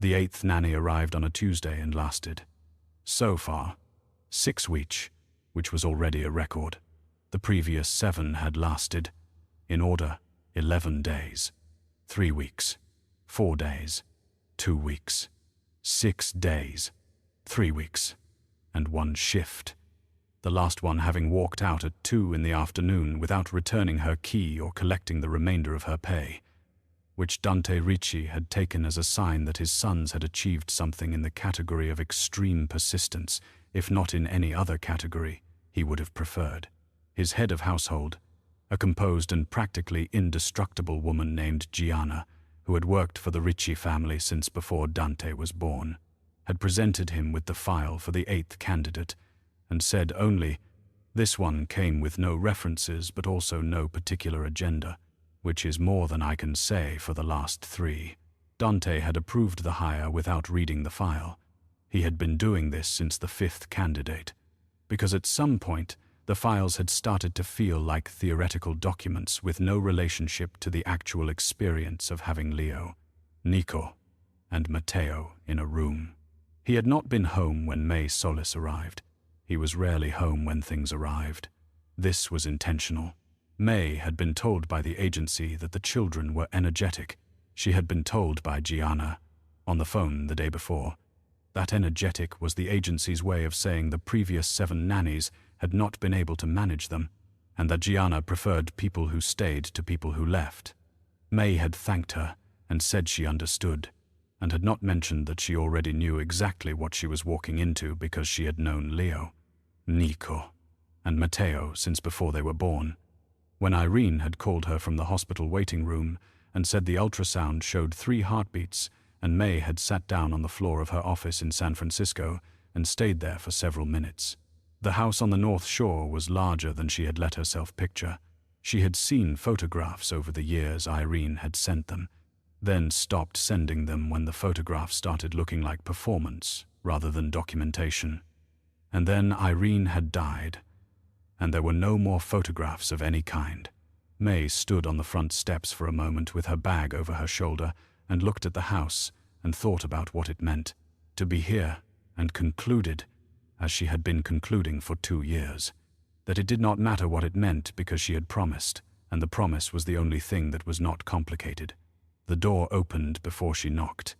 The 8th nanny arrived on a Tuesday and lasted, so far, 6 weeks, which was already a record. The previous 7 had lasted, in order, 11 days, 3 weeks, 4 days, 2 weeks, 6 days, 3 weeks, and 1 shift. The last one having walked out at 2 in the afternoon without returning her key or collecting the remainder of her pay, which Dante Ricci had taken as a sign that his sons had achieved something in the category of extreme persistence, if not in any other category he would have preferred. His head of household, a composed and practically indestructible woman named Gianna, who had worked for the Ricci family since before Dante was born, had presented him with the file for the 8th candidate and said only, "This one came with no references but also no particular agenda, which is more than I can say for the last 3. Dante had approved the hire without reading the file. He had been doing this since the 5th candidate, because at some point the files had started to feel like theoretical documents with no relationship to the actual experience of having Leo, Nico, and Matteo in a room. He had not been home when Mae Solis arrived. He was rarely home when things arrived. This was intentional. Mae had been told by the agency that the children were energetic. She had been told by Gianna, on the phone the day before. That energetic was the agency's way of saying the previous 7 nannies had not been able to manage them, and that Gianna preferred people who stayed to people who left. Mae had thanked her and said she understood, and had not mentioned that she already knew exactly what she was walking into because she had known Leo, Nico, and Matteo since before they were born. When Irene had called her from the hospital waiting room and said the ultrasound showed 3 heartbeats, and Mae had sat down on the floor of her office in San Francisco and stayed there for several minutes. The house on the North Shore was larger than she had let herself picture. She had seen photographs over the years Irene had sent them, then stopped sending them when the photographs started looking like performance rather than documentation. And then Irene had died, and there were no more photographs of any kind. Mae stood on the front steps for a moment with her bag over her shoulder and looked at the house and thought about what it meant to be here, and concluded, as she had been concluding for 2 years, that it did not matter what it meant because she had promised, and the promise was the only thing that was not complicated. The door opened before she knocked.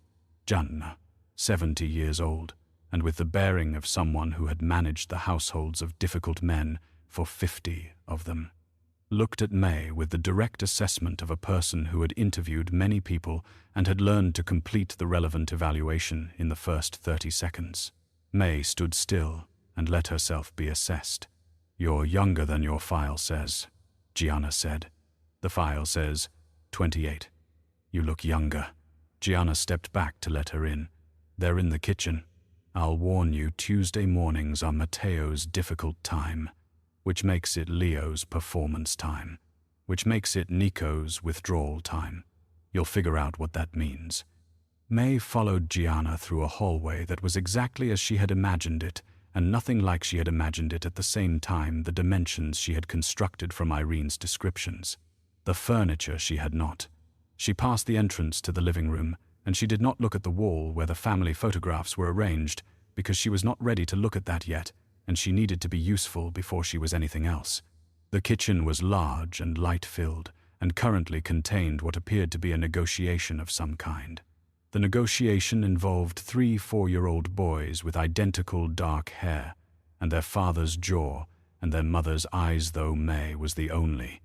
Gianna, 70 years old, and with the bearing of someone who had managed the households of difficult men for 50 of them, looked at Mae with the direct assessment of a person who had interviewed many people and had learned to complete the relevant evaluation in the first 30 seconds. Mae stood still and let herself be assessed. "You're younger than your file says," Gianna said. "The file says 28. You look younger." Gianna stepped back to let her in. "They're in the kitchen. I'll warn you, Tuesday mornings are Matteo's difficult time, which makes it Leo's performance time, which makes it Nico's withdrawal time. You'll figure out what that means." Mae followed Gianna through a hallway that was exactly as she had imagined it, and nothing like she had imagined it at the same time the dimensions she had constructed from Irene's descriptions. The furniture she had not. She passed the entrance to the living room, and she did not look at the wall where the family photographs were arranged, because she was not ready to look at that yet, and she needed to be useful before she was anything else. The kitchen was large and light-filled, and currently contained what appeared to be a negotiation of some kind. The negotiation involved 3 4-year-old boys with identical dark hair, and their father's jaw and their mother's eyes, though Mae was the only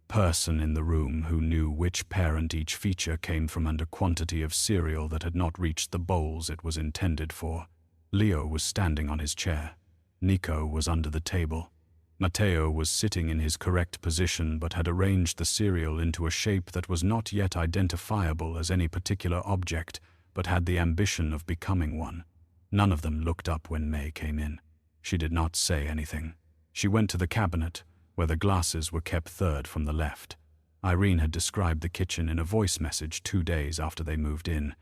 person in the room who knew which parent each feature came from and a quantity of cereal that had not reached the bowls it was intended for. Leo was standing on his chair. Nico was under the table. Matteo was sitting in his correct position but had arranged the cereal into a shape that was not yet identifiable as any particular object, but had the ambition of becoming one. None of them looked up when Mae came in. She did not say anything. She went to the cabinet, where the glasses were kept third from the left. Irene had described the kitchen in a voice message 2 days after they moved in.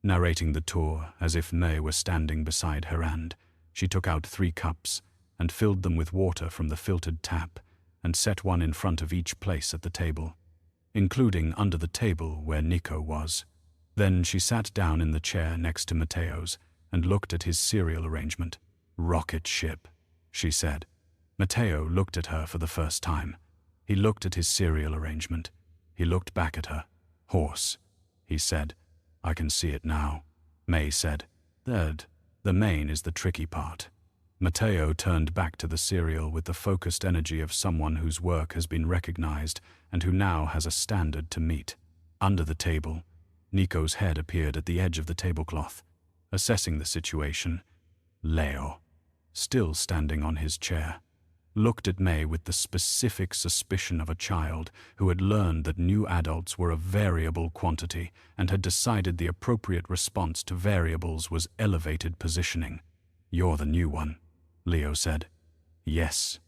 Narrating the tour as if Mae were standing beside her, and she took out 3 cups and filled them with water from the filtered tap and set one in front of each place at the table, including under the table where Nico was. Then she sat down in the chair next to Matteo's and looked at his cereal arrangement. "Rocket ship," she said. Matteo looked at her for the first time. He looked at his cereal arrangement. He looked back at her. "Horse," he said. "I can see it now." Mae said, "Third, the main is the tricky part." Matteo turned back to the cereal with the focused energy of someone whose work has been recognized and who now has a standard to meet. Under the table, Nico's head appeared at the edge of the tablecloth, assessing the situation. Leo, still standing on his chair, looked at Mae with the specific suspicion of a child who had learned that new adults were a variable quantity and had decided the appropriate response to variables was elevated positioning. "You're the new one," Leo said. "Yes."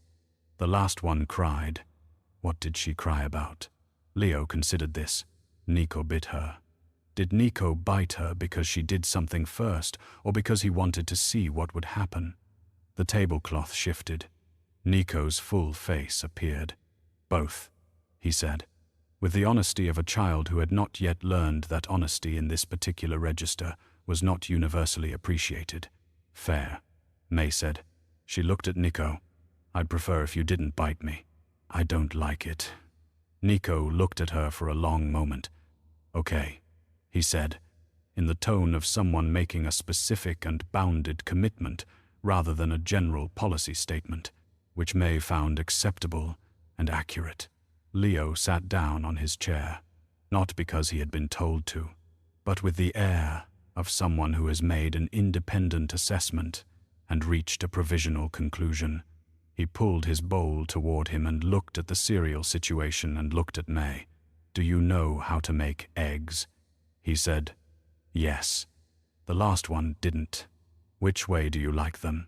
The last one cried. What did she cry about? Leo considered this. Nico bit her. Did Nico bite her because she did something first, or because he wanted to see what would happen? The tablecloth shifted. Nico's full face appeared. "Both," he said, with the honesty of a child who had not yet learned that honesty in this particular register was not universally appreciated. "Fair," Mae said. She looked at Nico. "I'd prefer if you didn't bite me. I don't like it." Nico looked at her for a long moment. "Okay," he said, in the tone of someone making a specific and bounded commitment rather than a general policy statement, which Mae found acceptable and accurate. Leo sat down on his chair, not because he had been told to, but with the air of someone who has made an independent assessment and reached a provisional conclusion. He pulled his bowl toward him and looked at the cereal situation and looked at Mae. "Do you know how to make eggs?" He said. "Yes." The last one didn't. "Which way do you like them?"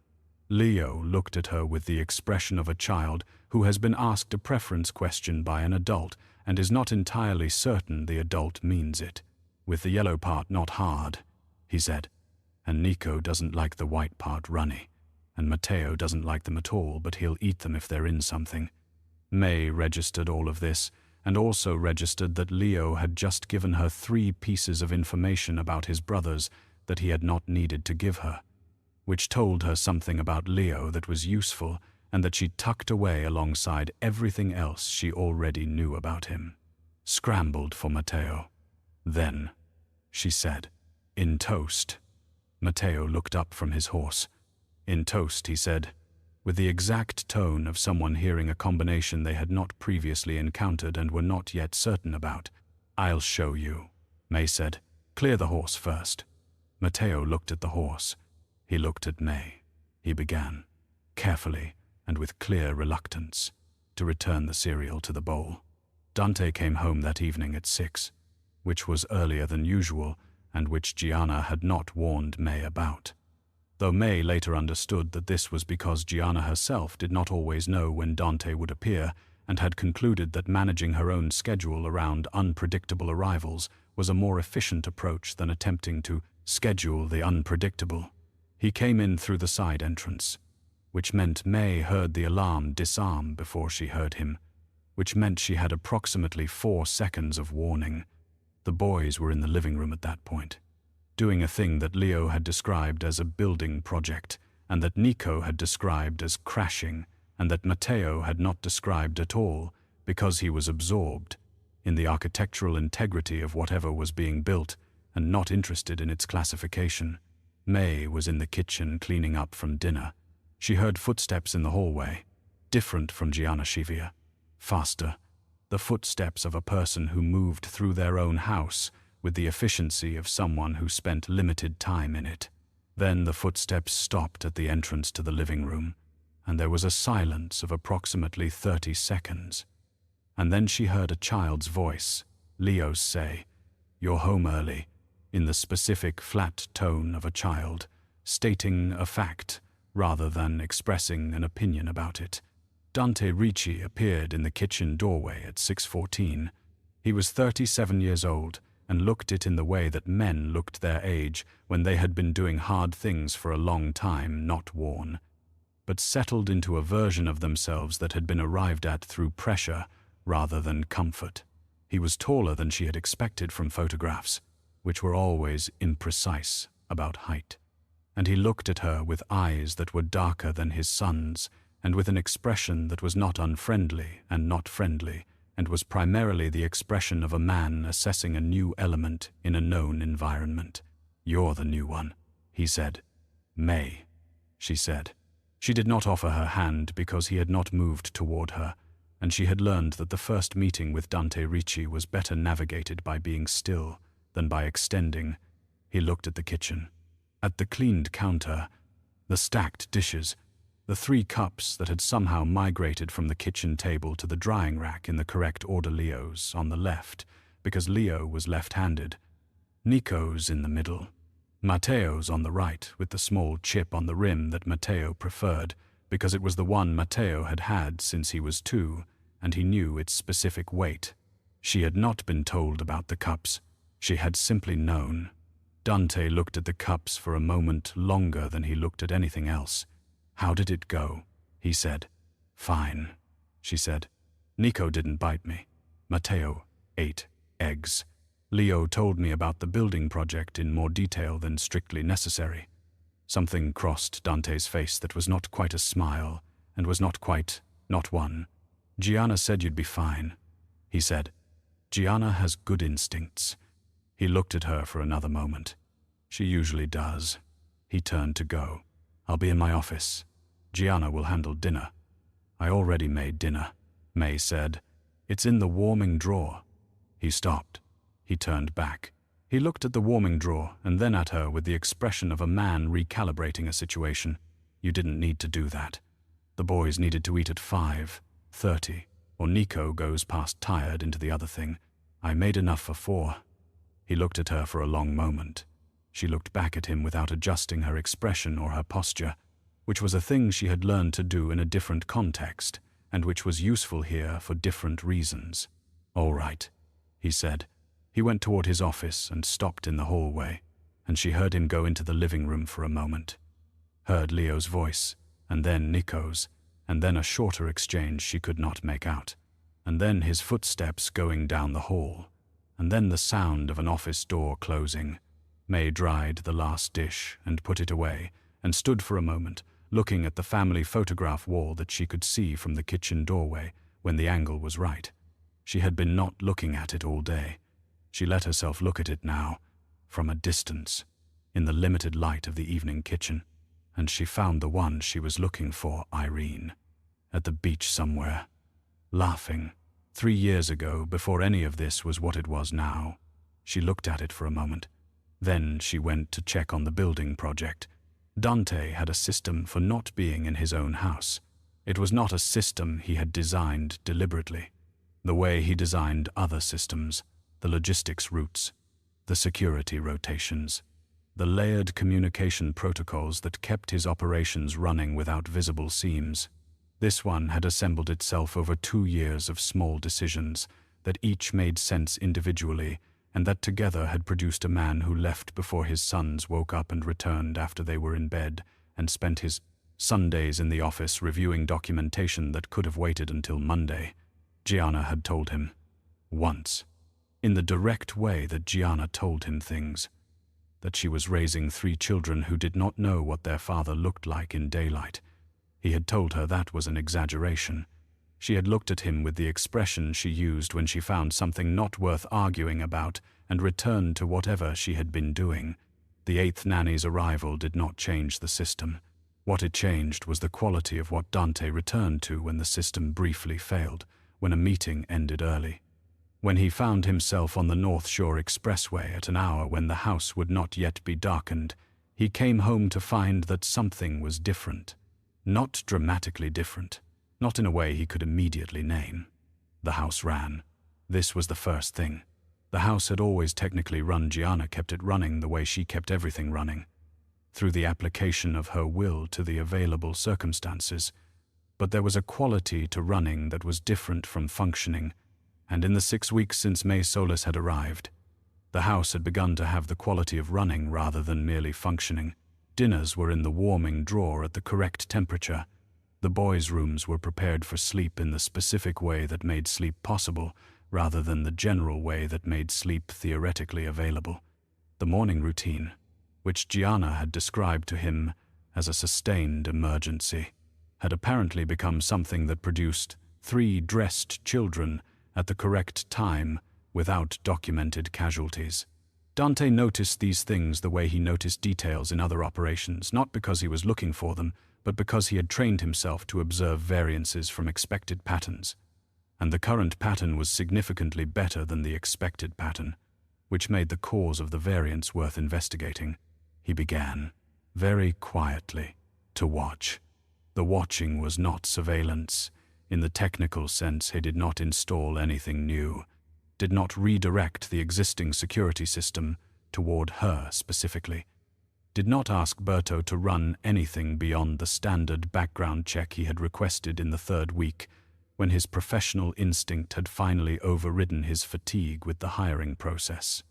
Leo looked at her with the expression of a child who has been asked a preference question by an adult and is not entirely certain the adult means it. "With the yellow part not hard," he said. "And Nico doesn't like the white part runny. And Matteo doesn't like them at all, but he'll eat them if they're in something." Mae registered all of this, and also registered that Leo had just given her 3 pieces of information about his brothers that he had not needed to give her, which told her something about Leo that was useful and that she tucked away alongside everything else she already knew about him. Scrambled for Matteo. "Then," she said, "in toast." Matteo looked up from his horse. "In toast," he said, with the exact tone of someone hearing a combination they had not previously encountered and were not yet certain about. "I'll show you," Mae said. "Clear the horse first." Matteo looked at the horse. He looked at Mae. He began, carefully and with clear reluctance, to return the cereal to the bowl. Dante came home that evening at 6, which was earlier than usual and which Gianna had not warned Mae about. Though Mae later understood that this was because Gianna herself did not always know when Dante would appear and had concluded that managing her own schedule around unpredictable arrivals was a more efficient approach than attempting to schedule the unpredictable. He came in through the side entrance, which meant Mae heard the alarm disarm before she heard him, which meant she had approximately 4 seconds of warning. The boys were in the living room at that point, doing a thing that Leo had described as a building project, and that Nico had described as crashing, and that Matteo had not described at all because he was absorbed in the architectural integrity of whatever was being built and not interested in its classification. Mae was in the kitchen cleaning up from dinner. She heard footsteps in the hallway, different from Gianna Shivia, faster, the footsteps of a person who moved through their own house with the efficiency of someone who spent limited time in it. Then the footsteps stopped at the entrance to the living room, and there was a silence of approximately 30 seconds. And then she heard a child's voice, Leo's, say, "You're home early," in the specific flat tone of a child, stating a fact rather than expressing an opinion about it. Dante Ricci appeared in the kitchen doorway at 6:14. He was 37 years old and looked it in the way that men looked their age when they had been doing hard things for a long time, not worn, but settled into a version of themselves that had been arrived at through pressure rather than comfort. He was taller than she had expected from photographs. which were always imprecise about height. And he looked at her with eyes that were darker than his son's, and with an expression that was not unfriendly and not friendly, and was primarily the expression of a man assessing a new element in a known environment. "You're the new one," he said. "Mae," she said. She did not offer her hand because he had not moved toward her, and she had learned that the first meeting with Dante Ricci was better navigated by being still than by extending. He looked at the kitchen, at the cleaned counter, the stacked dishes, the 3 cups that had somehow migrated from the kitchen table to the drying rack in the correct order. Leo's on the left, because Leo was left-handed. Nico's in the middle. Matteo's on the right, with the small chip on the rim that Matteo preferred, because it was the one Matteo had had since he was 2, and he knew its specific weight. She had not been told about the cups. She had simply known. Dante looked at the cups for a moment longer than he looked at anything else. "How did it go?" he said. "Fine," she said. "Nico didn't bite me. Matteo ate eggs. Leo told me about the building project in more detail than strictly necessary." Something crossed Dante's face that was not quite a smile, and was not one. "Gianna said you'd be fine," he said. "Gianna has good instincts." He looked at her for another moment. "She usually does." He turned to go. "I'll be in my office. Gianna will handle dinner." "I already made dinner," Mae said. "It's in the warming drawer." He stopped. He turned back. He looked at the warming drawer and then at her with the expression of a man recalibrating a situation. "You didn't need to do that. The boys needed to eat at 5:30, or Nico goes past tired into the other thing. I made enough for 4. He looked at her for a long moment. She looked back at him without adjusting her expression or her posture, which was a thing she had learned to do in a different context, and which was useful here for different reasons. "All right," he said. He went toward his office and stopped in the hallway, and she heard him go into the living room for a moment. Heard Leo's voice, and then Nico's, and then a shorter exchange she could not make out, and then his footsteps going down the hall, and then the sound of an office door closing. Mae dried the last dish and put it away, and stood for a moment, looking at the family photograph wall that she could see from the kitchen doorway when the angle was right. She had been not looking at it all day. She let herself look at it now, from a distance, in the limited light of the evening kitchen, and she found the one she was looking for, Irene, at the beach somewhere, laughing, 3 years ago, before any of this was what it was now. She looked at it for a moment. Then she went to check on the building project. Dante had a system for not being in his own house. It was not a system he had designed deliberately, the way he designed other systems, the logistics routes, the security rotations, the layered communication protocols that kept his operations running without visible seams. This one had assembled itself over 2 years of small decisions that each made sense individually, and that together had produced a man who left before his sons woke up and returned after they were in bed, and spent his Sundays in the office reviewing documentation that could have waited until Monday. Gianna had told him. Once. In the direct way that Gianna told him things. That she was raising 3 children who did not know what their father looked like in daylight. He had told her that was an exaggeration. She had looked at him with the expression she used when she found something not worth arguing about and returned to whatever she had been doing. The 8th nanny's arrival did not change the system. What it changed was the quality of what Dante returned to when the system briefly failed, when a meeting ended early. When he found himself on the North Shore Expressway at an hour when the house would not yet be darkened, he came home to find that something was different. Not dramatically different. Not in a way he could immediately name. The house ran. This was the first thing. The house had always technically run. Gianna kept it running the way she kept everything running, through the application of her will to the available circumstances. But there was a quality to running that was different from functioning, and in the 6 weeks since Mae Solis had arrived, the house had begun to have the quality of running rather than merely functioning. Dinners were in the warming drawer at the correct temperature. The boys' rooms were prepared for sleep in the specific way that made sleep possible, rather than the general way that made sleep theoretically available. The morning routine, which Gianna had described to him as a sustained emergency, had apparently become something that produced 3 dressed children at the correct time without documented casualties. Dante noticed these things the way he noticed details in other operations, not because he was looking for them, but because he had trained himself to observe variances from expected patterns. And the current pattern was significantly better than the expected pattern, which made the cause of the variance worth investigating. He began, very quietly, to watch. The watching was not surveillance. In the technical sense, he did not install anything new, did not redirect the existing security system toward her specifically, did not ask Berto to run anything beyond the standard background check he had requested in the 3rd week, when his professional instinct had finally overridden his fatigue with the hiring process.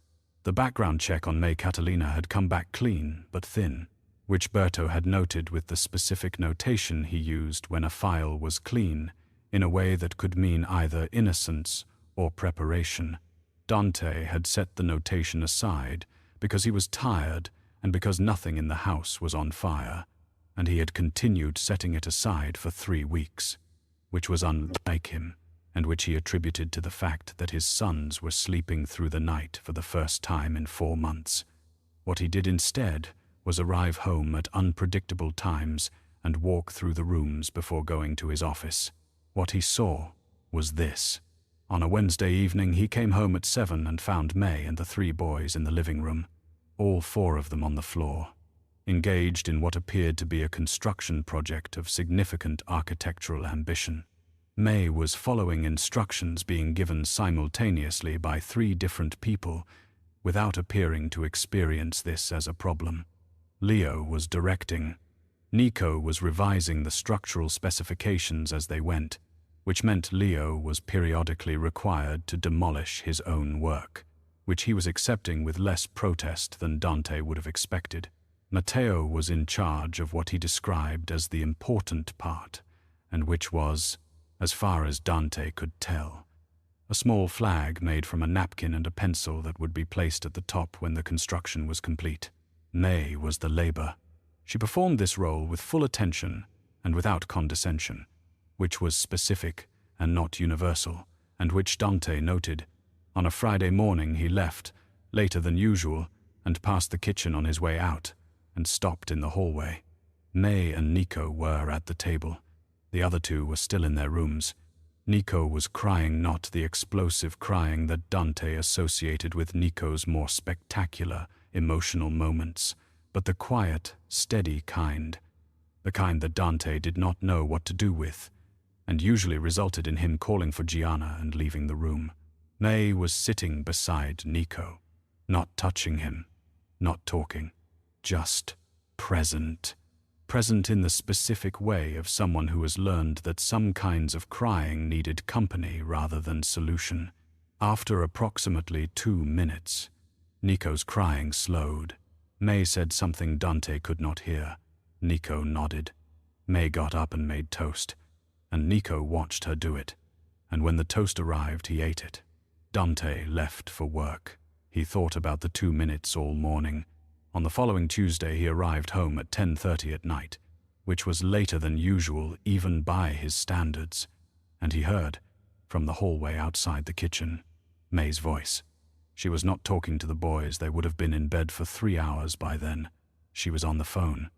The background check on Mae Catalina had come back clean but thin, which Berto had noted with the specific notation he used when a file was clean, in a way that could mean either innocence or preparation. Dante had set the notation aside because he was tired and because nothing in the house was on fire, and he had continued setting it aside for 3 weeks, which was unlike him, and which he attributed to the fact that his sons were sleeping through the night for the first time in 4 months. What he did instead was arrive home at unpredictable times and walk through the rooms before going to his office. What he saw was this. On a Wednesday evening, he came home at 7 and found Mae and the 3 boys in the living room, all 4 of them on the floor, engaged in what appeared to be a construction project of significant architectural ambition. Mae was following instructions being given simultaneously by 3 different people without appearing to experience this as a problem. Leo was directing. Nico was revising the structural specifications as they went, which meant Leo was periodically required to demolish his own work, which he was accepting with less protest than Dante would have expected. Matteo was in charge of what he described as the important part, and which was, as far as Dante could tell, a small flag made from a napkin and a pencil that would be placed at the top when the construction was complete. Mae was the labor. She performed this role with full attention and without condescension, which was specific and not universal, and which Dante noted. On a Friday morning he left, later than usual, and passed the kitchen on his way out, and stopped in the hallway. Mae and Nico were at the table. The other 2 were still in their rooms. Nico was crying, not the explosive crying that Dante associated with Nico's more spectacular, emotional moments, but the quiet, steady kind, the kind that Dante did not know what to do with, and usually resulted in him calling for Gianna and leaving the room. Mae was sitting beside Nico, not touching him, not talking, just present. Present in the specific way of someone who has learned that some kinds of crying needed company rather than solution. After approximately 2 minutes, Nico's crying slowed. Mae said something Dante could not hear. Nico nodded. Mae got up and made toast, and Nico watched her do it, and when the toast arrived, he ate it. Dante left for work. He thought about the 2 minutes all morning. On the following Tuesday, he arrived home at 10:30 at night, which was later than usual even by his standards, and he heard, from the hallway outside the kitchen, Mae's voice. She was not talking to the boys. They would have been in bed for 3 hours by then. She was on the phone,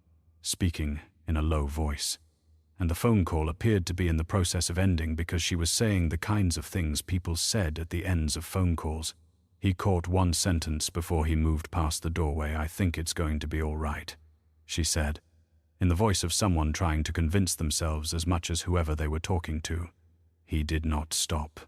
speaking in a low voice, and the phone call appeared to be in the process of ending because she was saying the kinds of things people said at the ends of phone calls. He caught one sentence before he moved past the doorway. "I think it's going to be all right," she said, in the voice of someone trying to convince themselves as much as whoever they were talking to. He did not stop.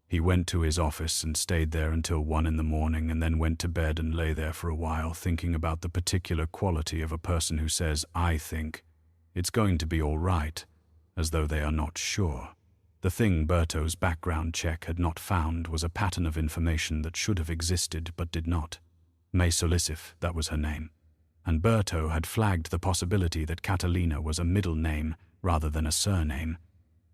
He went to his office and stayed there until 1 in the morning, and then went to bed and lay there for a while thinking about the particular quality of a person who says, "I think it's going to be all right," as though they are not sure. The thing Berto's background check had not found was a pattern of information that should have existed but did not. Mae Solis, that was her name. And Berto had flagged the possibility that Catalina was a middle name rather than a surname,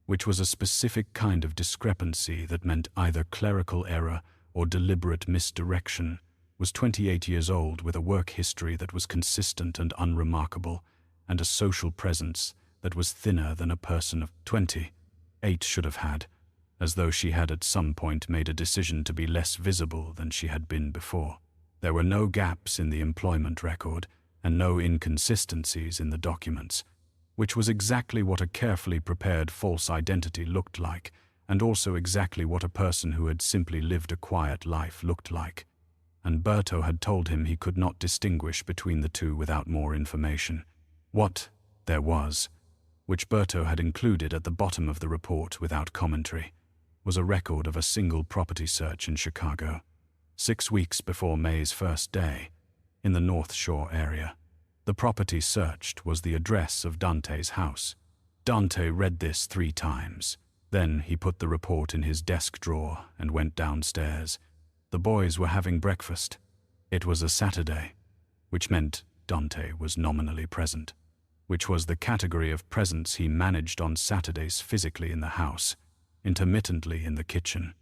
which was a specific kind of discrepancy that meant either clerical error or deliberate misdirection, was 28 years old with a work history that was consistent and unremarkable, and a social presence that was thinner than a person of 28 should have had, as though she had at some point made a decision to be less visible than she had been before. There were no gaps in the employment record and no inconsistencies in the documents, which was exactly what a carefully prepared false identity looked like, and also exactly what a person who had simply lived a quiet life looked like. And Berto had told him he could not distinguish between the two without more information. What there was, which Berto had included at the bottom of the report without commentary, was a record of a single property search in Chicago, 6 weeks before Mae's first day, in the North Shore area. The property searched was the address of Dante's house. Dante read this 3 times. Then he put the report in his desk drawer and went downstairs. The boys were having breakfast. It was a Saturday, which meant Dante was nominally present, which was the category of presence he managed on Saturdays physically in the house, intermittently in the kitchen,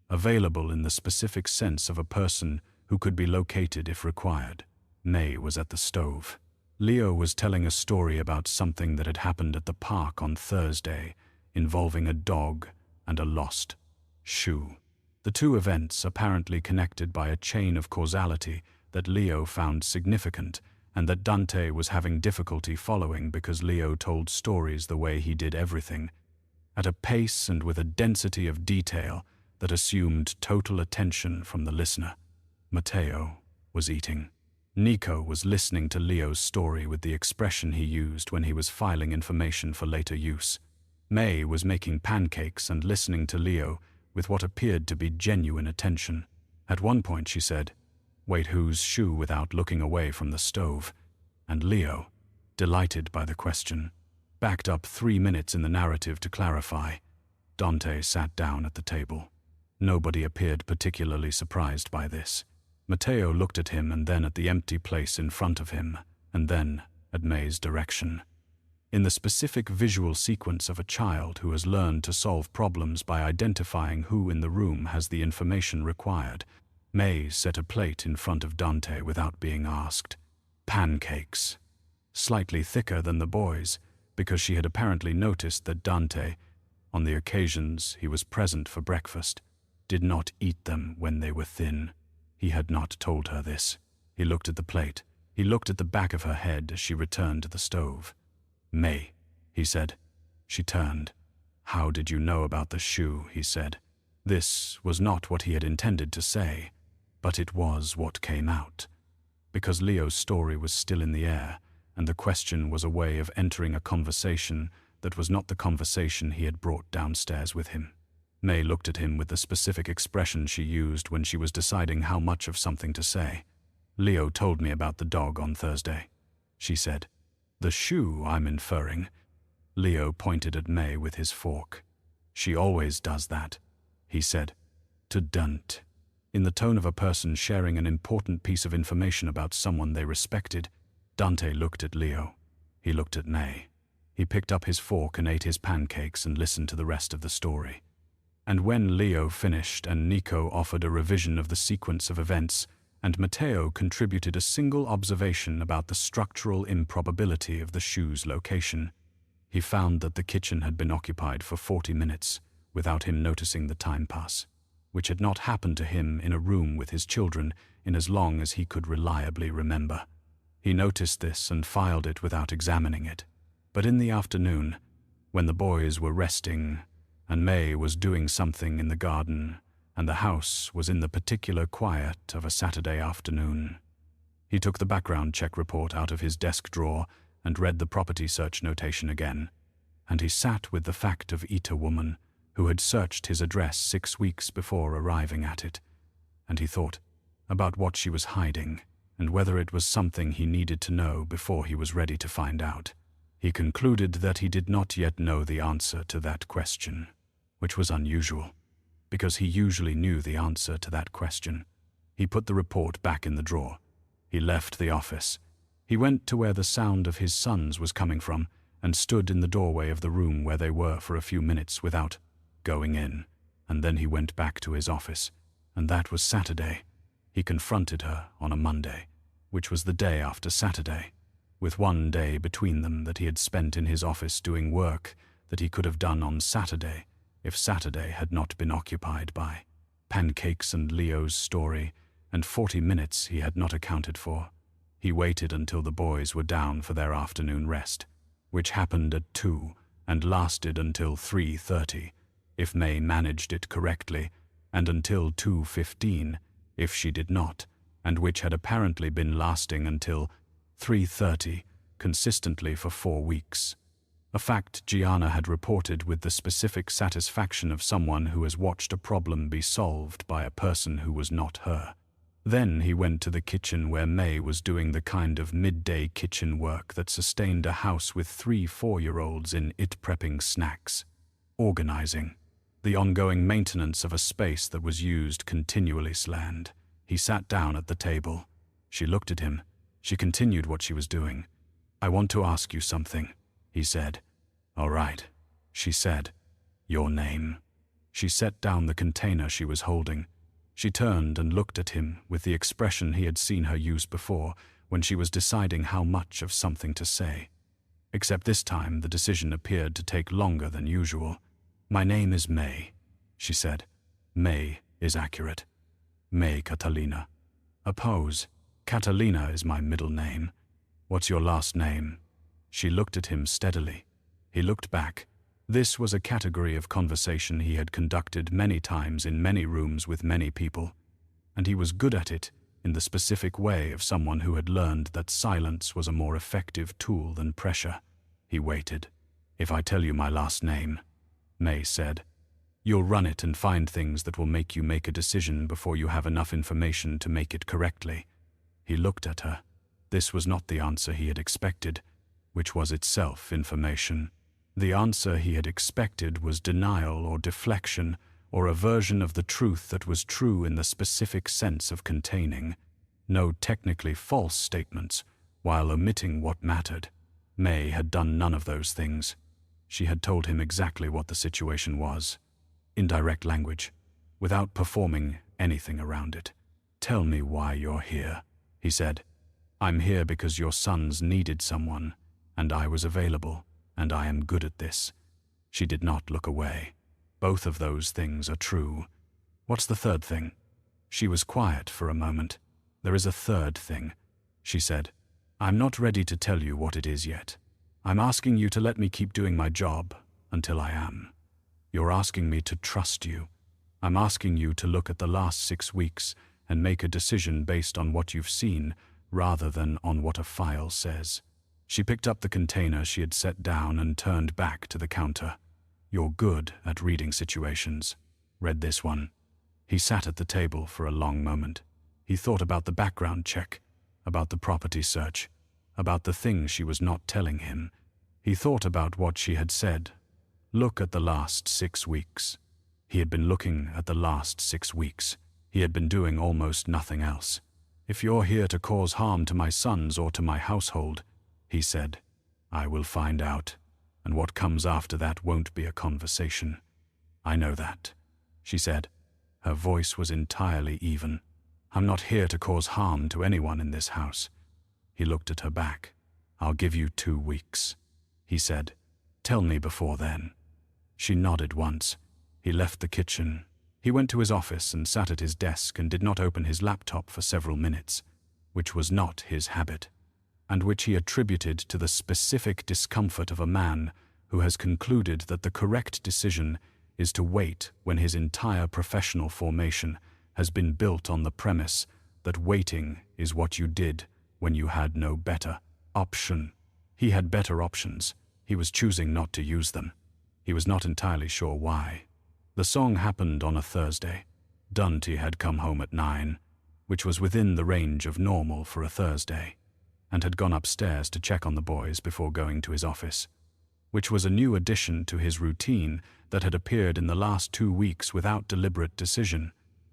available in the specific sense of a person who could be located if required. Mae was at the stove. Leo was telling a story about something that had happened at the park on Thursday, involving a dog and a lost shoe. The two events apparently connected by a chain of causality that Leo found significant and that Dante was having difficulty following because Leo told stories the way he did everything, at a pace and with a density of detail that assumed total attention from the listener. Matteo was eating. Nico was listening to Leo's story with the expression he used when he was filing information for later use. Mae was making pancakes and listening to Leo with what appeared to be genuine attention. At one point she said, "Wait, whose shoe?" without looking away from the stove, and Leo, delighted by the question, backed up 3 minutes in the narrative to clarify. Dante sat down at the table. Nobody appeared particularly surprised by this. Matteo looked at him and then at the empty place in front of him, and then at Mae's direction. In the specific visual sequence of a child who has learned to solve problems by identifying who in the room has the information required, Mae set a plate in front of Dante without being asked. Pancakes. Slightly thicker than the boys, because she had apparently noticed that Dante, on the occasions he was present for breakfast, did not eat them when they were thin. He had not told her this. He looked at the plate. He looked at the back of her head as she returned to the stove. "Mae," he said. She turned. "How did you know about the shoe?" he said. This was not what he had intended to say, but it was what came out. Because Leo's story was still in the air, and the question was a way of entering a conversation that was not the conversation he had brought downstairs with him. Mae looked at him with the specific expression she used when she was deciding how much of something to say. "Leo told me about the dog on Thursday," she said. "The shoe, I'm inferring." Leo pointed at Mae with his fork. "She always does that," he said, to Dante, in the tone of a person sharing an important piece of information about someone they respected. Dante looked at Leo. He looked at Mae. He picked up his fork and ate his pancakes and listened to the rest of the story. And when Leo finished and Nico offered a revision of the sequence of events, and Matteo contributed a single observation about the structural improbability of the shoe's location, he found that the kitchen had been occupied for 40 minutes without him noticing the time pass, which had not happened to him in a room with his children in as long as he could reliably remember. He noticed this and filed it without examining it. But in the afternoon, when the boys were resting and Mae was doing something in the garden, and the house was in the particular quiet of a Saturday afternoon, he took the background check report out of his desk drawer and read the property search notation again, and he sat with the fact of Ita woman who had searched his address 6 weeks before arriving at it, and he thought about what she was hiding and whether it was something he needed to know before he was ready to find out. He concluded that he did not yet know the answer to that question, which was unusual, because he usually knew the answer to that question. He put the report back in the drawer. He left the office. He went to where the sound of his sons was coming from and stood in the doorway of the room where they were for a few minutes without going in, and then he went back to his office. And that was Saturday. He confronted her on a Monday, which was the day after Saturday, with one day between them that he had spent in his office doing work that he could have done on Saturday if Saturday had not been occupied by pancakes and Leo's story, and 40 minutes he had not accounted for. He waited until the boys were down for their afternoon rest, which happened at 2 and lasted until 3:30, if Mae managed it correctly, and until 2:15, if she did not, and which had apparently been lasting until 3:30, consistently for 4 weeks. A fact Gianna had reported with the specific satisfaction of someone who has watched a problem be solved by a person who was not her. Then he went to the kitchen where Mae was doing the kind of midday kitchen work that sustained a house with 3 4-year-olds in it prepping snacks, organizing, the ongoing maintenance of a space that was used continually slammed. He sat down at the table. She looked at him. She continued what she was doing. "I want to ask you something," he said. "All right," she said. "Your name." She set down the container she was holding. She turned and looked at him with the expression he had seen her use before when she was deciding how much of something to say. Except this time the decision appeared to take longer than usual. "My name is Mae," she said. "Mae is accurate. Mae Catalina. Oppose. Catalina is my middle name. What's your last name?" She looked at him steadily. He looked back. This was a category of conversation he had conducted many times in many rooms with many people, and he was good at it in the specific way of someone who had learned that silence was a more effective tool than pressure. He waited. "If I tell you my last name," Mae said, "you'll run it and find things that will make you make a decision before you have enough information to make it correctly." He looked at her. This was not the answer he had expected, which was itself information. The answer he had expected was denial or deflection, or a version of the truth that was true in the specific sense of containing no technically false statements, while omitting what mattered. Mae had done none of those things. She had told him exactly what the situation was, in direct language, without performing anything around it. "Tell me why you're here," he said. "I'm here because your sons needed someone, and I was available, and I am good at this." She did not look away. "Both of those things are true. What's the third thing?" She was quiet for a moment. "There is a third thing," she said. "I'm not ready to tell you what it is yet. I'm asking you to let me keep doing my job until I am. You're asking me to trust you. I'm asking you to look at the last 6 weeks and make a decision based on what you've seen rather than on what a file says." She picked up the container she had set down and turned back to the counter. "You're good at reading situations. Read this one." He sat at the table for a long moment. He thought about the background check, about the property search, about the things she was not telling him. He thought about what she had said. Look at the last 6 weeks. He had been looking at the last 6 weeks. He had been doing almost nothing else. "If you're here to cause harm to my sons or to my household," he said, "I will find out, and what comes after that won't be a conversation." "I know that," she said. Her voice was entirely even. "I'm not here to cause harm to anyone in this house." He looked at her back. "I'll give you 2 weeks," he said. "Tell me before then." She nodded once. He left the kitchen. He went to his office and sat at his desk and did not open his laptop for several minutes, which was not his habit, and which he attributed to the specific discomfort of a man who has concluded that the correct decision is to wait when his entire professional formation has been built on the premise that waiting is what you did when you had no better option. He had better options. He was choosing not to use them. He was not entirely sure why. The song happened on a Thursday. Dante had come home at 9, which was within the range of normal for a Thursday, and had gone upstairs to check on the boys before going to his office, which was a new addition to his routine that had appeared in the last 2 weeks without deliberate decision,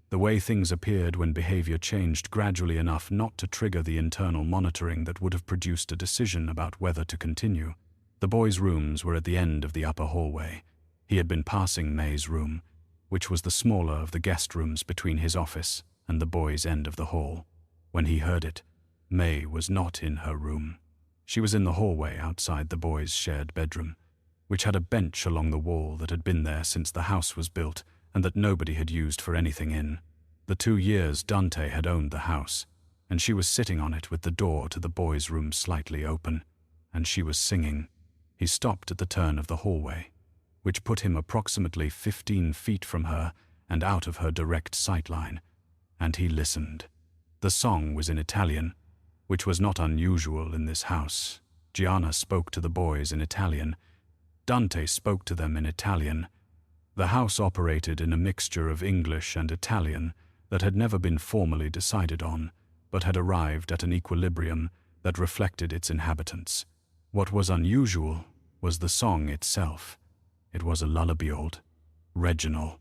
the way things appeared when behavior changed gradually enough not to trigger the internal monitoring that would have produced a decision about whether to continue. The boys' rooms were at the end of the upper hallway. He had been passing Mae's room, which was the smaller of the guest rooms between his office and the boys' end of the hall. When he heard it, Mae was not in her room. She was in the hallway outside the boys' shared bedroom, which had a bench along the wall that had been there since the house was built and that nobody had used for anything in. The 2 years Dante had owned the house, and she was sitting on it with the door to the boys' room slightly open, and she was singing. He stopped at the turn of the hallway, which put him approximately 15 feet from her and out of her direct sightline, and he listened. The song was in Italian, which was not unusual in this house. Gianna spoke to the boys in Italian. Dante spoke to them in Italian. The house operated in a mixture of English and Italian that had never been formally decided on, but had arrived at an equilibrium that reflected its inhabitants. What was unusual was the song itself. It was a lullabiole, regional,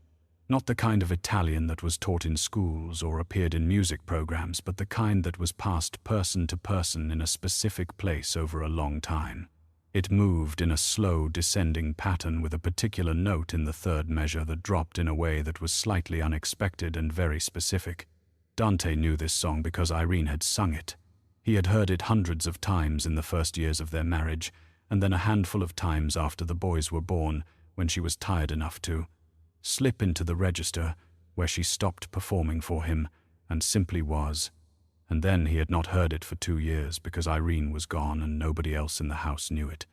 not the kind of Italian that was taught in schools or appeared in music programs, but the kind that was passed person to person in a specific place over a long time. It moved in a slow descending pattern with a particular note in the third measure that dropped in a way that was slightly unexpected and very specific. Dante knew this song because Irene had sung it. He had heard it hundreds of times in the first years of their marriage, and then a handful of times after the boys were born, when she was tired enough to slip into the register, where she stopped performing for him and simply was. And then he had not heard it for 2 years because Irene was gone and nobody else in the house knew it.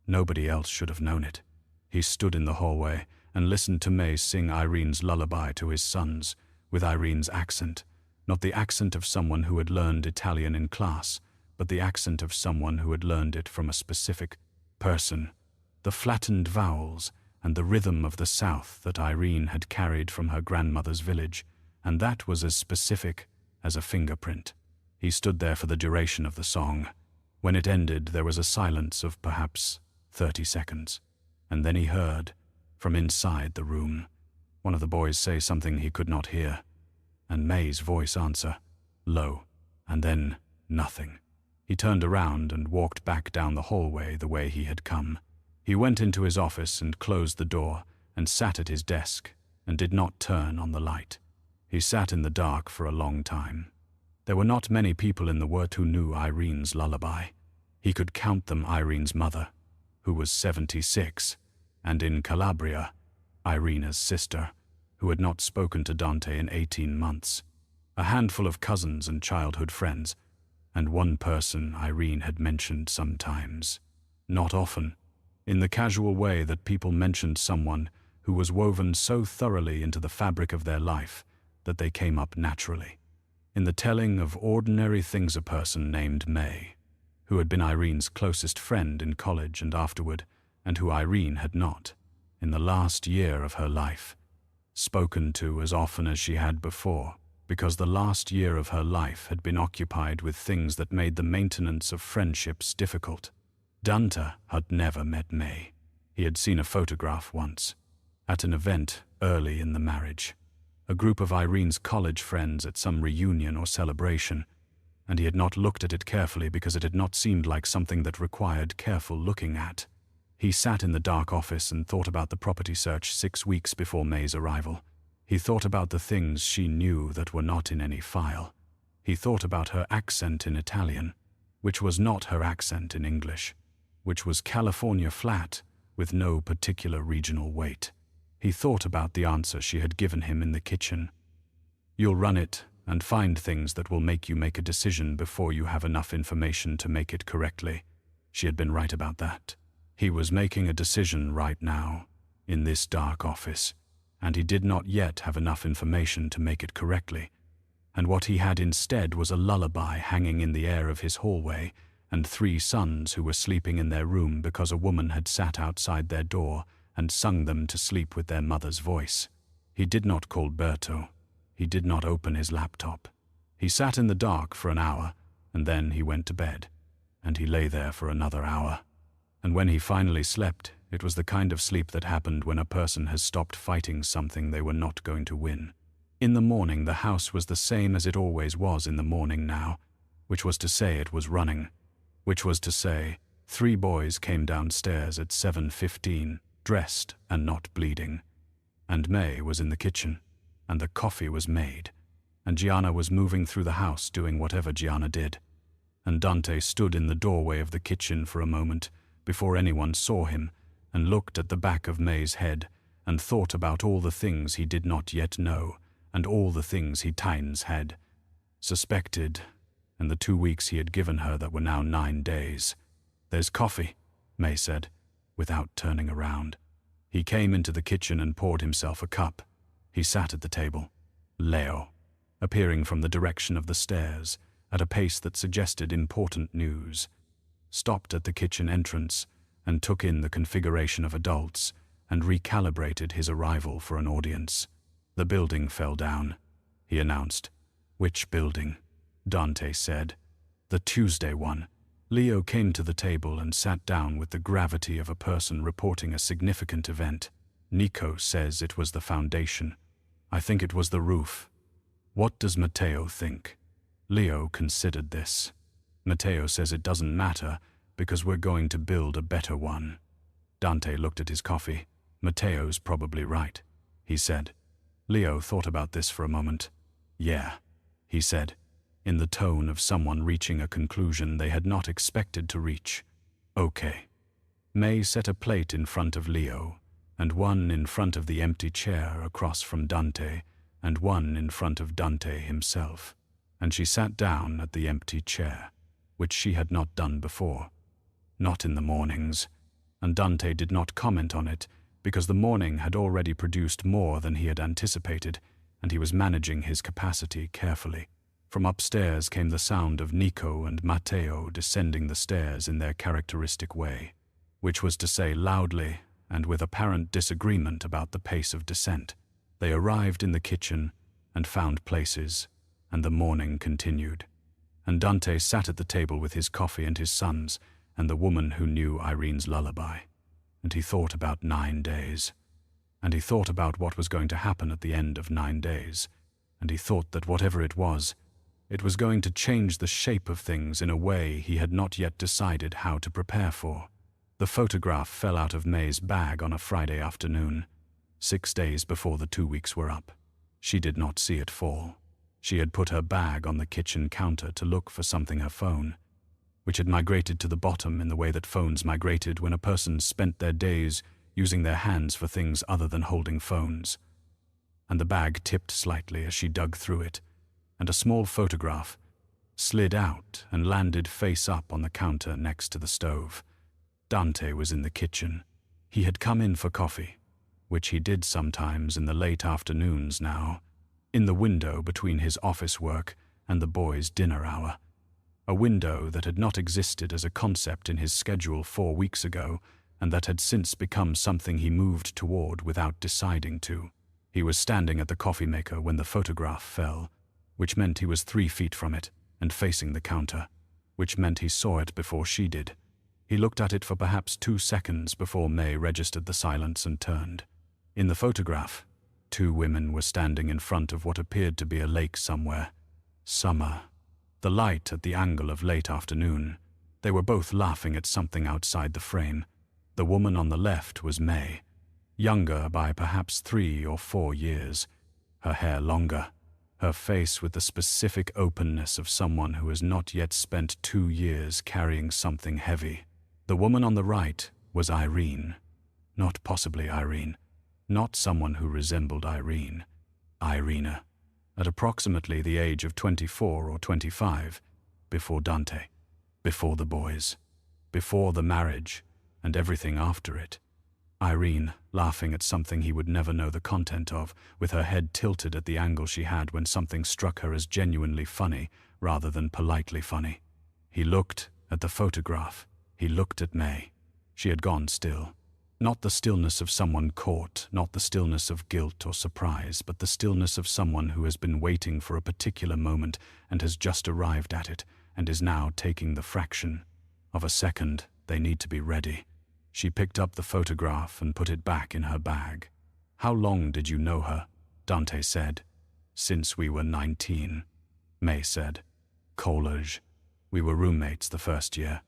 Nobody else should have known it. He stood in the hallway and listened to Mae sing Irene's lullaby to his sons, with Irene's accent, not the accent of someone who had learned Italian in class, but the accent of someone who had learned it from a specific person. The flattened vowels and the rhythm of the South that Irene had carried from her grandmother's village, and that was as specific as a fingerprint. He stood there for the duration of the song. When it ended, there was a silence of perhaps 30 seconds, and then he heard, from inside the room, one of the boys say something he could not hear, and Mae's voice answer, low, and then nothing. He turned around and walked back down the hallway the way he had come. He went into his office and closed the door and sat at his desk and did not turn on the light. He sat in the dark for a long time. There were not many people in the world who knew Irene's lullaby. He could count them Irene's mother, who was 76, and in Calabria, Irene's sister, who had not spoken to Dante in 18 months, a handful of cousins and childhood friends, and one person Irene had mentioned sometimes, not often, in the casual way that people mentioned someone who was woven so thoroughly into the fabric of their life that they came up naturally. In the telling of ordinary things, a person named Mae, who had been Irene's closest friend in college and afterward, and who Irene had not, in the last year of her life, spoken to as often as she had before, because the last year of her life had been occupied with things that made the maintenance of friendships difficult. Dante had never met Mae. He had seen a photograph once, at an event early in the marriage, a group of Irene's college friends at some reunion or celebration, and he had not looked at it carefully because it had not seemed like something that required careful looking at. He sat in the dark office and thought about the property search 6 weeks before Mae's arrival. He thought about the things she knew that were not in any file. He thought about her accent in Italian, which was not her accent in English, which was California flat with no particular regional weight. He thought about the answer she had given him in the kitchen. You'll run it and find things that will make you make a decision before you have enough information to make it correctly. She had been right about that. He was making a decision right now, in this dark office, and he did not yet have enough information to make it correctly. And what he had instead was a lullaby hanging in the air of his hallway, and 3 sons who were sleeping in their room because a woman had sat outside their door and sung them to sleep with their mother's voice. He did not call Berto. He did not open his laptop. He sat in the dark for an hour, and then he went to bed, and he lay there for another hour. And when he finally slept, it was the kind of sleep that happened when a person has stopped fighting something they were not going to win. In the morning, the house was the same as it always was in the morning now, which was to say it was running, which was to say 3 boys came downstairs at 7:15, dressed and not bleeding, and Mae was in the kitchen, and the coffee was made, and Gianna was moving through the house doing whatever Gianna did. And Dante stood in the doorway of the kitchen for a moment before anyone saw him and looked at the back of Mae's head and thought about all the things he did not yet know and all the things he times had suspected, and the 2 weeks he had given her that were now 9 days. "There's coffee," Mae said, without turning around. He came into the kitchen and poured himself a cup. He sat at the table. Leo, appearing from the direction of the stairs, at a pace that suggested important news, stopped at the kitchen entrance and took in the configuration of adults and recalibrated his arrival for an audience. "The building fell down," he announced. "Which building?" Dante said. "The Tuesday one." Leo came to the table and sat down with the gravity of a person reporting a significant event. "Nico says it was the foundation. I think it was the roof. What does Matteo think?" Leo considered this. "Matteo says it doesn't matter because we're going to build a better one." Dante looked at his coffee. "Matteo's probably right," he said. Leo thought about this for a moment. "Yeah," he said, in the tone of someone reaching a conclusion they had not expected to reach. "Okay." Mae set a plate in front of Leo, and one in front of the empty chair across from Dante, and one in front of Dante himself, and she sat down at the empty chair, which she had not done before. Not in the mornings, and Dante did not comment on it because the morning had already produced more than he had anticipated, and he was managing his capacity carefully. From upstairs came the sound of Nico and Matteo descending the stairs in their characteristic way, which was to say loudly and with apparent disagreement about the pace of descent. They arrived in the kitchen and found places, and the morning continued. And Dante sat at the table with his coffee and his sons and the woman who knew Irene's lullaby. And he thought about 9 days. And he thought about what was going to happen at the end of 9 days. And he thought that whatever it was going to change the shape of things in a way he had not yet decided how to prepare for. The photograph fell out of Mae's bag on a Friday afternoon, 6 days before the 2 weeks were up. She did not see it fall. She had put her bag on the kitchen counter to look for something, her phone, which had migrated to the bottom in the way that phones migrated when a person spent their days using their hands for things other than holding phones. And the bag tipped slightly as she dug through it, and a small photograph slid out and landed face up on the counter next to the stove. Dante was in the kitchen. He had come in for coffee, which he did sometimes in the late afternoons now, in the window between his office work and the boys' dinner hour. A window that had not existed as a concept in his schedule 4 weeks ago, and that had since become something he moved toward without deciding to. He was standing at the coffee maker when the photograph fell, which meant he was 3 feet from it and facing the counter, which meant he saw it before she did. He looked at it for perhaps 2 seconds before Mae registered the silence and turned. In the photograph, 2 women were standing in front of what appeared to be a lake somewhere. Summer. The light at the angle of late afternoon. They were both laughing at something outside the frame. The woman on the left was Mae, younger by perhaps 3 or 4 years, her hair longer, her face with the specific openness of someone who has not yet spent 2 years carrying something heavy. The woman on the right was Irene. Not possibly Irene. Not someone who resembled Irene. Irina, at approximately the age of 24 or 25, before Dante, before the boys, before the marriage, and everything after it. Irene, laughing at something he would never know the content of, with her head tilted at the angle she had when something struck her as genuinely funny rather than politely funny. He looked at the photograph. He looked at Mae. She had gone still. Not the stillness of someone caught, not the stillness of guilt or surprise, but the stillness of someone who has been waiting for a particular moment and has just arrived at it and is now taking the fraction of a second they need to be ready. She picked up the photograph and put it back in her bag. "How long did you know her?" Dante said. "Since we were 19, Mae said. "College. We were roommates the first year."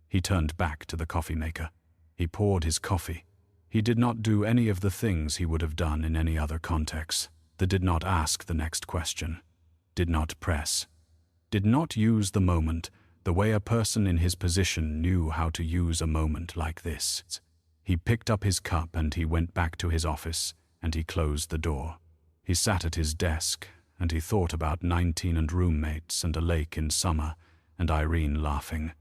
He turned back to the coffee maker. He poured his coffee. He did not do any of the things he would have done in any other context. They did not ask the next question. did not press, did not use the moment the way a person in his position knew how to use a moment like this. He picked up his cup and he went back to his office and he closed the door. He sat at his desk and he thought about 19 and roommates and a lake in summer and Irene laughing.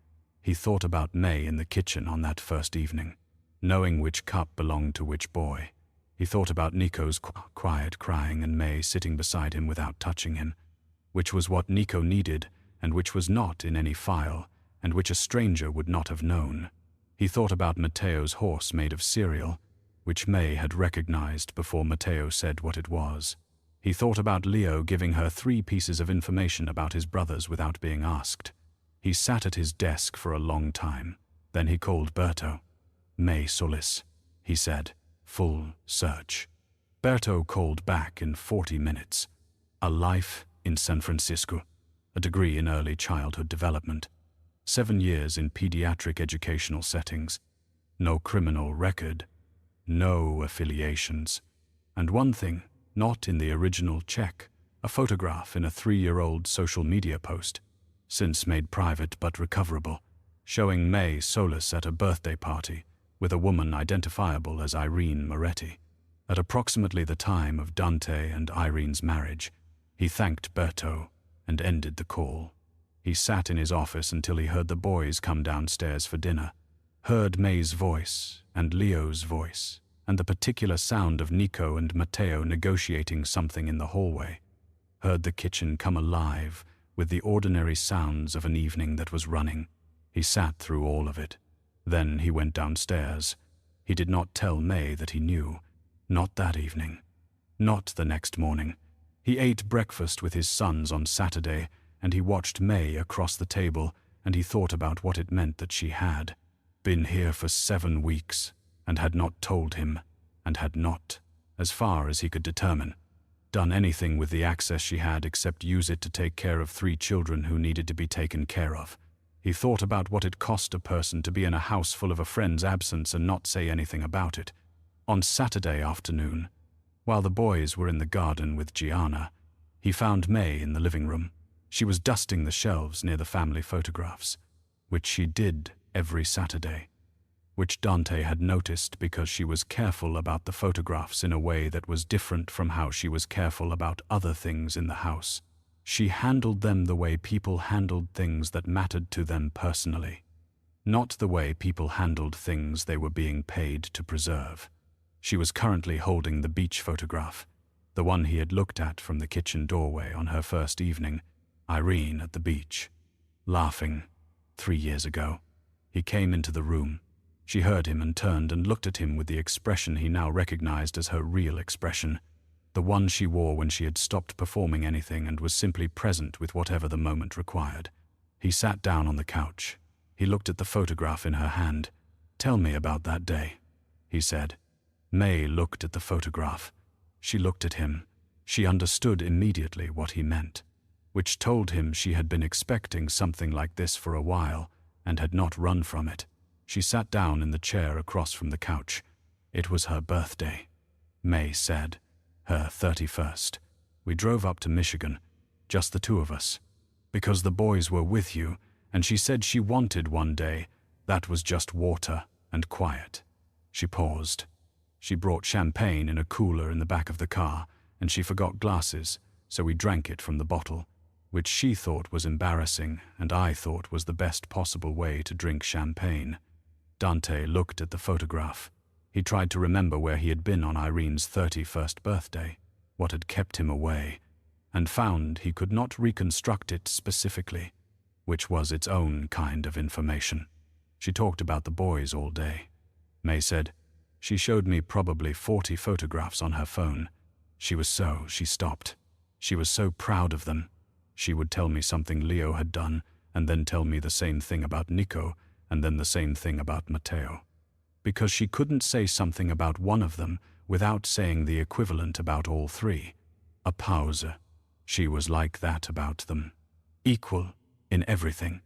He thought about Mae in the kitchen on that first evening, knowing which cup belonged to which boy. He thought about Nico's quiet crying and Mae sitting beside him without touching him, which was what Nico needed and which was not in any file and which a stranger would not have known. He thought about Matteo's horse made of cereal, which Mae had recognized before Matteo said what it was. He thought about Leo giving her 3 pieces of information about his brothers without being asked. He sat at his desk for a long time. Then he called Berto. Mae Solis, he said. Full search. Berto called back in 40 minutes. A life in San Francisco. A degree in early childhood development. 7 years in pediatric educational settings. No criminal record. No affiliations. And one thing, not in the original check, a photograph in a 3-year-old social media post, since made private but recoverable, showing Mae Solis at a birthday party with a woman identifiable as Irene Moretti. At approximately the time of Dante and Irene's marriage, he thanked Berto and ended the call. He sat in his office until he heard the boys come downstairs for dinner, heard Mae's voice and Leo's voice, and the particular sound of Nico and Matteo negotiating something in the hallway, heard the kitchen come alive with the ordinary sounds of an evening that was running. He sat through all of it. Then he went downstairs. He did not tell Mae that he knew. Not that evening. Not the next morning. He ate breakfast with his sons on Saturday, and he watched Mae across the table, and he thought about what it meant that she had been here for 7 weeks, and had not told him, and had not, as far as he could determine, done anything with the access she had except use it to take care of 3 children who needed to be taken care of. He thought about what it cost a person to be in a house full of a friend's absence and not say anything about it. On Saturday afternoon, while the boys were in the garden with Gianna, he found Mae in the living room. She was dusting the shelves near the family photographs, which she did every Saturday, which Dante had noticed because she was careful about the photographs in a way that was different from how she was careful about other things in the house. She handled them the way people handled things that mattered to them personally, not the way people handled things they were being paid to preserve. She was currently holding the beach photograph, the one he had looked at from the kitchen doorway on her first evening, Irene at the beach, laughing, 3 years ago. He came into the room. She heard him and turned and looked at him with the expression he now recognized as her real expression, the one she wore when she had stopped performing anything and was simply present with whatever the moment required. He sat down on the couch. He looked at the photograph in her hand. "Tell me about that day," he said. Mae looked at the photograph. She looked at him. She understood immediately what he meant, which told him she had been expecting something like this for a while and had not run from it. She sat down in the chair across from the couch. "It was her birthday," Mae said. "Her 31st. We drove up to Michigan, just the 2 of us, because the boys were with you, and she said she wanted one day that was just water and quiet." She paused. She brought champagne in a cooler in the back of the car, and she forgot glasses, so we drank it from the bottle, which she thought was embarrassing and I thought was the best possible way to drink champagne. Dante looked at the photograph. He tried to remember where he had been on Irene's 31st birthday, what had kept him away, and found he could not reconstruct it specifically, which was its own kind of information. She talked about the boys all day. Mae said, "She showed me probably 40 photographs on her phone. She stopped. She was so proud of them. She would tell me something Leo had done, and then tell me the same thing about Nico, and then the same thing about Matteo. Because she couldn't say something about one of them without saying the equivalent about all 3. A pause. She was like that about them. Equal in everything."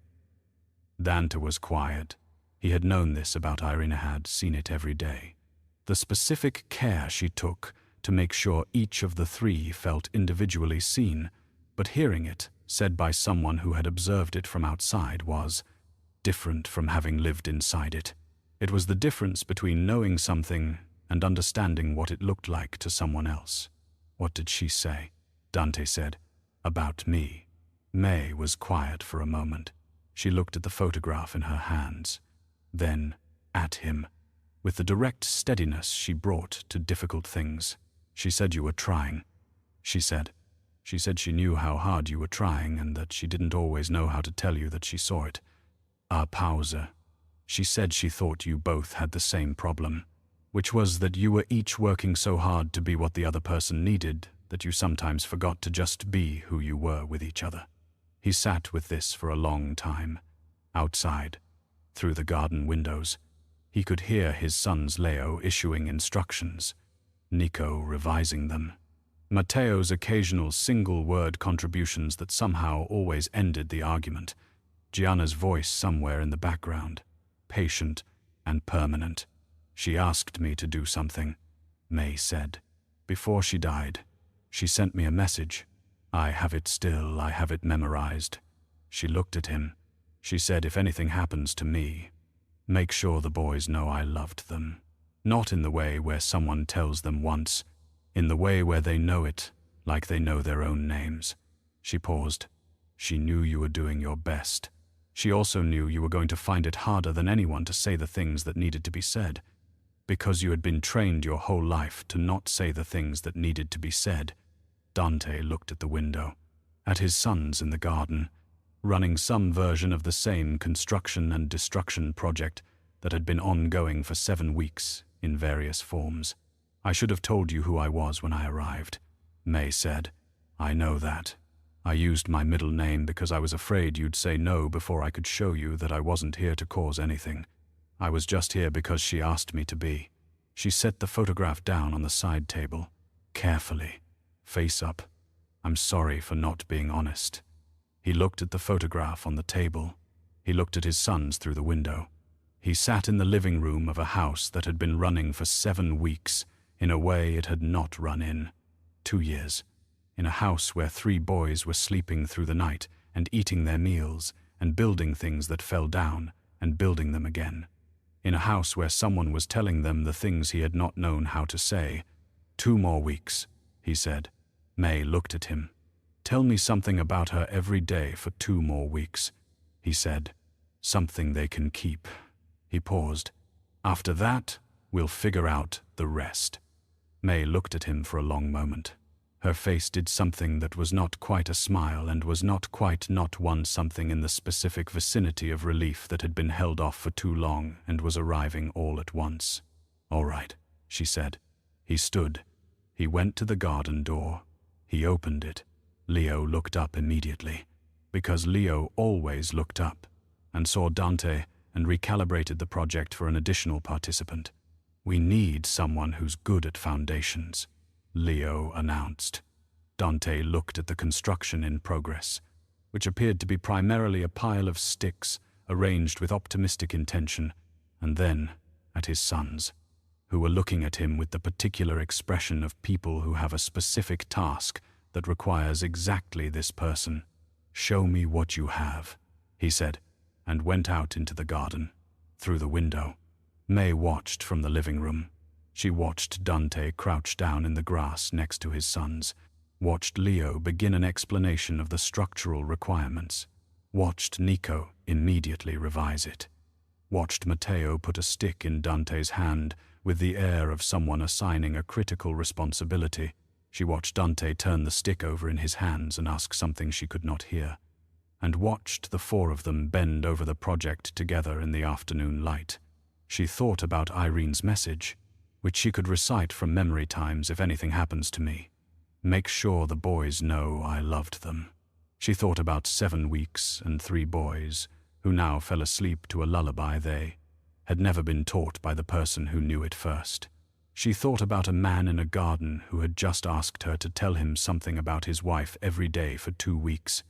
Dante was quiet. He had known this about Irene, had seen it every day. The specific care she took to make sure each of the 3 felt individually seen, but hearing it, said by someone who had observed it from outside, was different from having lived inside it. It was the difference between knowing something and understanding what it looked like to someone else. "What did she say?" Dante said. "About me." Mae was quiet for a moment. She looked at the photograph in her hands, then at him, with the direct steadiness she brought to difficult things. "She said you were trying," she said. "She said she knew how hard you were trying and that she didn't always know how to tell you that she saw it." Pause. "She said she thought you both had the same problem, which was that you were each working so hard to be what the other person needed that you sometimes forgot to just be who you were with each other." He sat with this for a long time. Outside, through the garden windows, he could hear his sons Leo issuing instructions, Nico revising them, Matteo's occasional single-word contributions that somehow always ended the argument, Gianna's voice somewhere in the background, patient and permanent. "She asked me to do something," Mae said. "Before she died, she sent me a message. I have it still, I have it memorized." She looked at him. She said, "If anything happens to me, make sure the boys know I loved them. Not in the way where someone tells them once, in the way where they know it, like they know their own names." She paused. "She knew you were doing your best. She also knew you were going to find it harder than anyone to say the things that needed to be said, because you had been trained your whole life to not say the things that needed to be said." Dante looked at the window, at his sons in the garden, running some version of the same construction and destruction project that had been ongoing for 7 weeks in various forms. "I should have told you who I was when I arrived," Mae said. "I know that. I used my middle name because I was afraid you'd say no before I could show you that I wasn't here to cause anything. I was just here because she asked me to be." She set the photograph down on the side table, carefully, face up. "I'm sorry for not being honest." He looked at the photograph on the table. He looked at his sons through the window. He sat in the living room of a house that had been running for 7 weeks in a way it had not run in 2 years. In a house where 3 boys were sleeping through the night and eating their meals and building things that fell down and building them again. In a house where someone was telling them the things he had not known how to say. 2 more weeks, he said. Mae looked at him. "Tell me something about her every day for 2 more weeks, he said. "Something they can keep." He paused. "After that, we'll figure out the rest." Mae looked at him for a long moment. Her face did something that was not quite a smile and was not quite not one something in the specific vicinity of relief that had been held off for too long and was arriving all at once. "All right," she said. He stood. He went to the garden door. He opened it. Leo looked up immediately, because Leo always looked up, and saw Dante and recalibrated the project for an additional participant. "We need someone who's good at foundations," Leo announced. Dante looked at the construction in progress, which appeared to be primarily a pile of sticks arranged with optimistic intention, and then at his sons, who were looking at him with the particular expression of people who have a specific task that requires exactly this person. "Show me what you have," he said, and went out into the garden, through the window. Mae watched from the living room. She watched Dante crouch down in the grass next to his sons, watched Leo begin an explanation of the structural requirements, watched Nico immediately revise it, watched Matteo put a stick in Dante's hand with the air of someone assigning a critical responsibility. She watched Dante turn the stick over in his hands and ask something she could not hear, and watched the 4 of them bend over the project together in the afternoon light. She thought about Irene's message, which she could recite from memory times if anything happens to me. "Make sure the boys know I loved them." She thought about 7 weeks and 3 boys, who now fell asleep to a lullaby they had never been taught by the person who knew it first. She thought about a man in a garden who had just asked her to tell him something about his wife every day for 2 weeks,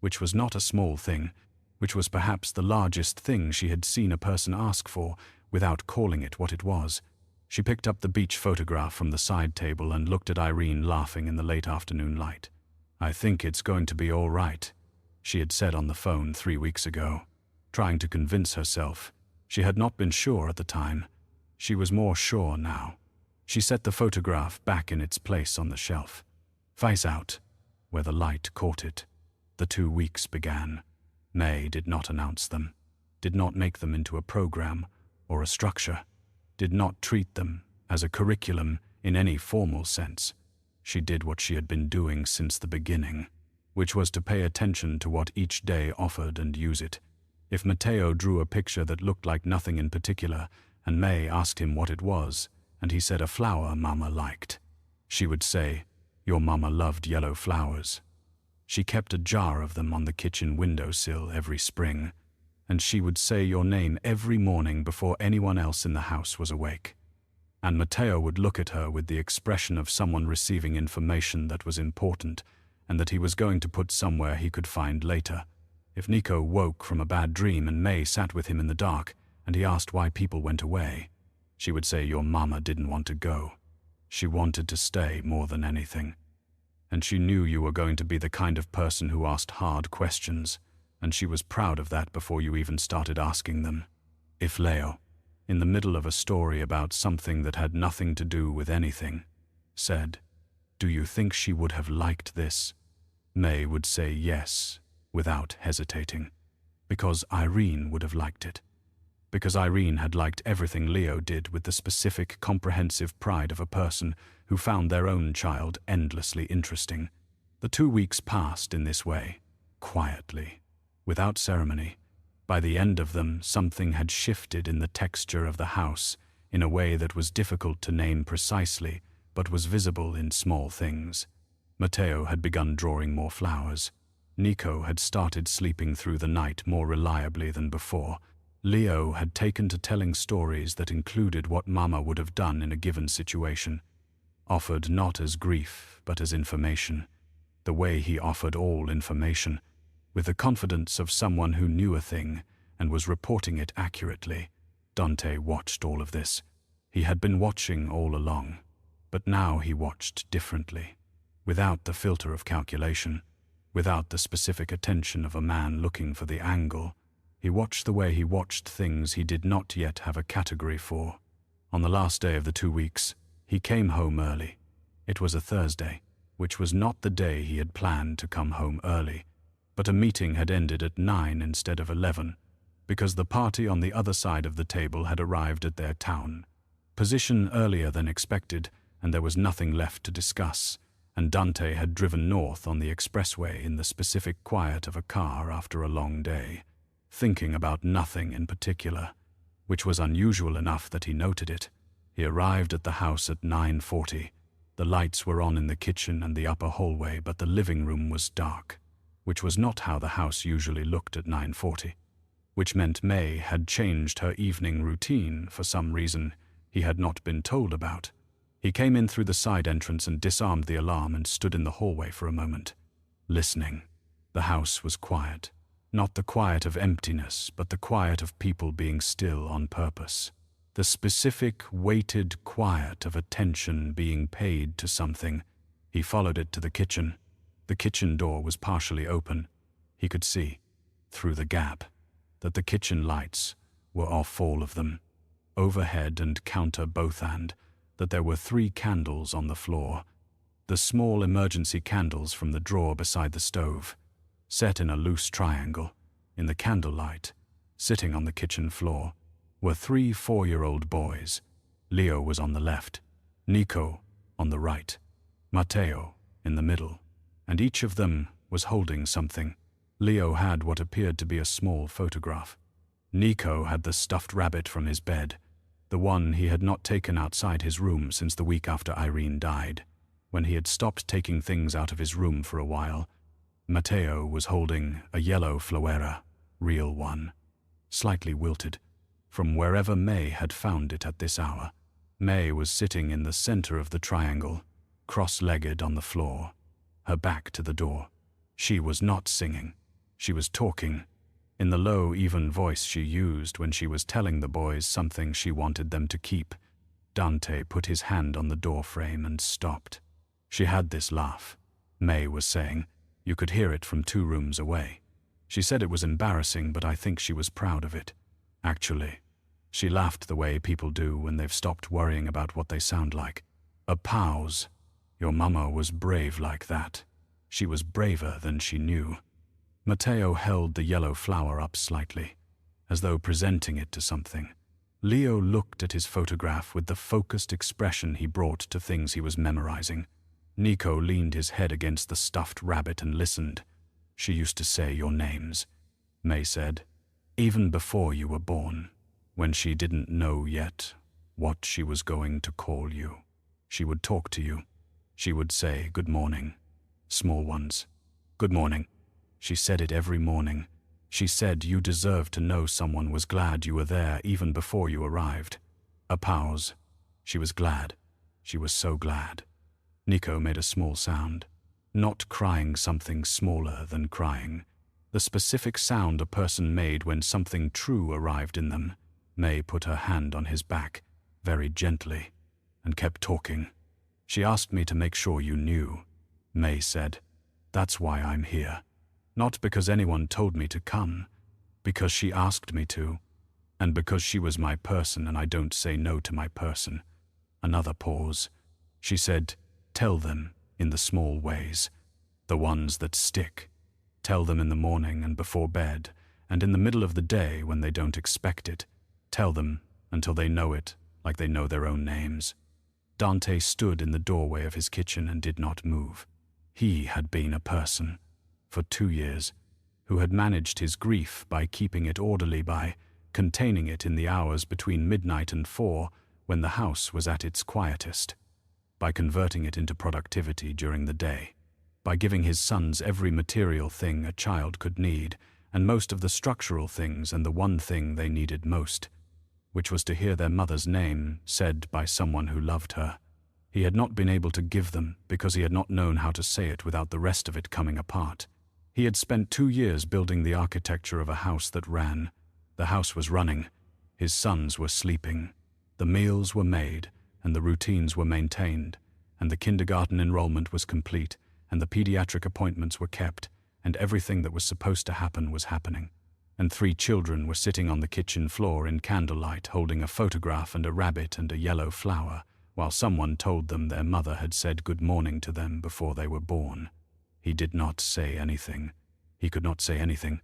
which was not a small thing, which was perhaps the largest thing she had seen a person ask for without calling it what it was. She picked up the beach photograph from the side table and looked at Irene laughing in the late afternoon light. "I think it's going to be all right," she had said on the phone 3 weeks ago, trying to convince herself. She had not been sure at the time. She was more sure now. She set the photograph back in its place on the shelf, face out, where the light caught it. The 2 weeks began. Mae did not announce them, did not make them into a program or a structure, did not treat them as a curriculum in any formal sense. She did what she had been doing since the beginning, which was to pay attention to what each day offered and use it. If Matteo drew a picture that looked like nothing in particular, and Mae asked him what it was, and he said a flower Mama liked, she would say, "Your Mama loved yellow flowers." She kept a jar of them on the kitchen windowsill every spring, and she would say your name every morning before anyone else in the house was awake. And Matteo would look at her with the expression of someone receiving information that was important and that he was going to put somewhere he could find later. If Nico woke from a bad dream and Mae sat with him in the dark and he asked why people went away, she would say your Mama didn't want to go. She wanted to stay more than anything. And she knew you were going to be the kind of person who asked hard questions, and she was proud of that before you even started asking them. If Leo, in the middle of a story about something that had nothing to do with anything, said, "Do you think she would have liked this?" Mae would say yes, without hesitating, because Irene would have liked it. Because Irene had liked everything Leo did with the specific, comprehensive pride of a person who found their own child endlessly interesting. The 2 weeks passed in this way, quietly, without ceremony. By the end of them, something had shifted in the texture of the house in a way that was difficult to name precisely, but was visible in small things. Matteo had begun drawing more flowers. Nico had started sleeping through the night more reliably than before. Leo had taken to telling stories that included what Mama would have done in a given situation, offered not as grief but as information, the way he offered all information, with the confidence of someone who knew a thing and was reporting it accurately. Dante watched all of this. He had been watching all along, but now he watched differently, without the filter of calculation, without the specific attention of a man looking for the angle. He watched the way he watched things he did not yet have a category for. On the last day of the 2 weeks, he came home early. It was a Thursday, which was not the day he had planned to come home early, but a meeting had ended at 9 instead of 11, because the party on the other side of the table had arrived at their town position earlier than expected, and there was nothing left to discuss, and Dante had driven north on the expressway in the specific quiet of a car after a long day, thinking about nothing in particular, which was unusual enough that he noted it. He arrived at the house at 9:40. The lights were on in the kitchen and the upper hallway, but the living room was dark, which was not how the house usually looked at 9:40, which meant Mae had changed her evening routine for some reason he had not been told about. He came in through the side entrance and disarmed the alarm and stood in the hallway for a moment, listening. The house was quiet. Not the quiet of emptiness, but the quiet of people being still on purpose. The specific, weighted quiet of attention being paid to something. He followed it to the kitchen. The kitchen door was partially open. He could see, through the gap, that the kitchen lights were off, all of them, overhead and counter both, and that there were 3 candles on the floor. The small emergency candles from the drawer beside the stove, set in a loose triangle. In the candlelight, sitting on the kitchen floor, were 3 4-year-old boys. Leo was on the left, Nico on the right, Matteo in the middle, and each of them was holding something. Leo had what appeared to be a small photograph. Nico had the stuffed rabbit from his bed, the one he had not taken outside his room since the week after Irene died, when he had stopped taking things out of his room for a while. Matteo was holding a yellow floera, real one, slightly wilted, from wherever Mae had found it at this hour. Mae was sitting in the center of the triangle, cross-legged on the floor, her back to the door. She was not singing. She was talking, in the low, even voice she used when she was telling the boys something she wanted them to keep. Dante put his hand on the door frame and stopped. She had this laugh. Mae was saying. You could hear it from 2 rooms away. She said it was embarrassing, but I think she was proud of it. Actually, she laughed the way people do when they've stopped worrying about what they sound like. A pause. Your mama was brave like that. She was braver than she knew. Matteo held the yellow flower up slightly, as though presenting it to something. Leo looked at his photograph with the focused expression he brought to things he was memorizing. Nico leaned his head against the stuffed rabbit and listened. She used to say your names, Mae said, even before you were born, when she didn't know yet what she was going to call you. She would talk to you. She would say, good morning. Small ones. Good morning. She said it every morning. She said you deserved to know someone was glad you were there even before you arrived. A pause. She was glad. She was so glad. Nico made a small sound, not crying something smaller than crying. The specific sound a person made when something true arrived in them. Mae put her hand on his back, very gently, and kept talking. She asked me to make sure you knew, Mae said. That's why I'm here. Not because anyone told me to come, because she asked me to, and because she was my person and I don't say no to my person. Another pause. She said, tell them in the small ways, the ones that stick. Tell them in the morning and before bed, and in the middle of the day when they don't expect it. Tell them until they know it, like they know their own names. Dante stood in the doorway of his kitchen and did not move. He had been a person, for 2 years, who had managed his grief by keeping it orderly, by containing it in the hours between midnight and 4 when the house was at its quietest, by converting it into productivity during the day, by giving his sons every material thing a child could need, and most of the structural things and the one thing they needed most, which was to hear their mother's name said by someone who loved her. He had not been able to give them because he had not known how to say it without the rest of it coming apart. He had spent 2 years building the architecture of a house that ran. The house was running. His sons were sleeping. The meals were made, and the routines were maintained, and the kindergarten enrollment was complete, and the pediatric appointments were kept, and everything that was supposed to happen was happening. And 3 children were sitting on the kitchen floor in candlelight holding a photograph and a rabbit and a yellow flower, while someone told them their mother had said good morning to them before they were born. He did not say anything. He could not say anything.